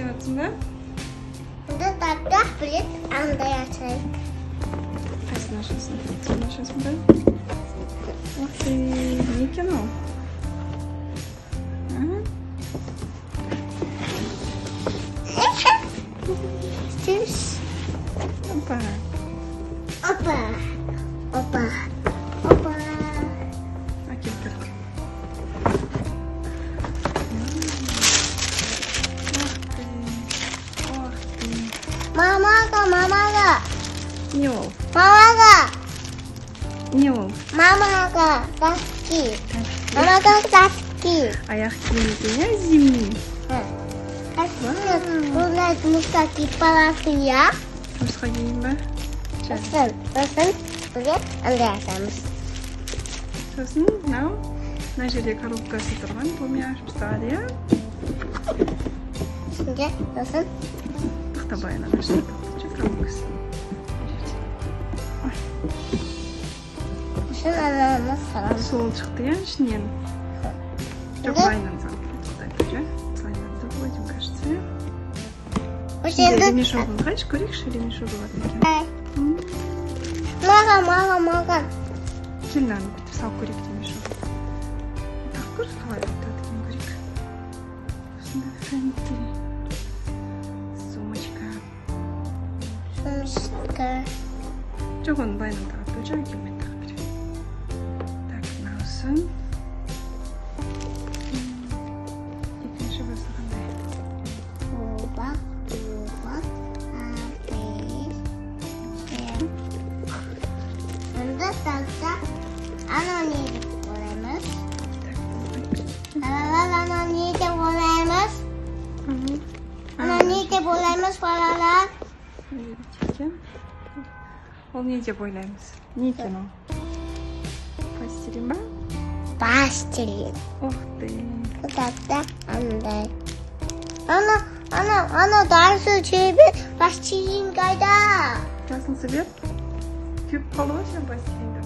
істеватсың да? Бұнда тақта білет, андай ашайық. Қайсыны ашасың? Сен ашасың ба? Ух ты, не екен ол? Сүз. Опа. Опа. Опа. Опа. Әкел тұр. Ух ты. Мамаға. Не ол? Не ол? Мамаға таски. Мамаға таски. Аяқ киім екен, иә, зимний. Бұлар жұмысқа киіп барасың, иә? Жұмысқа киім ба? Сосын бізге андай ашамыз. Сосын, мынау. Мына жерде коробкасы тұрған, бұны ашып тастады, иә? Сосын Тақтабайынан ашып тастады, коробкасы. Сосын анамыз саламыз. Сол шықты, иә, ішінен. Жоқ, лайнан салып тастайды, иә? Лайнан заводим, кажется, иә? Ремешогын қайшы көрейікші, ремешогы бар екен. Маған. Кел мынаны бүйтіп салып көрейік ремешогын. Так көр, қалай отырады екен көрейік. Осындай хранитель. Сумочка. Жоқ, оны байлан тағып қой, жаңа келмей тағып берейік. Так, мынаусын. Екінші басы қандай? Тақта ананы деп ойлаймыз. Балалар. Ол не деп ойлаймыз? Не екен ол? Пластилин ба? Пластилин. Ух ты. Тақта андай. Ана дәрісі жебе пластилин қайда? Жасын себеп? Күйіп қалды ғой сен пластилинді?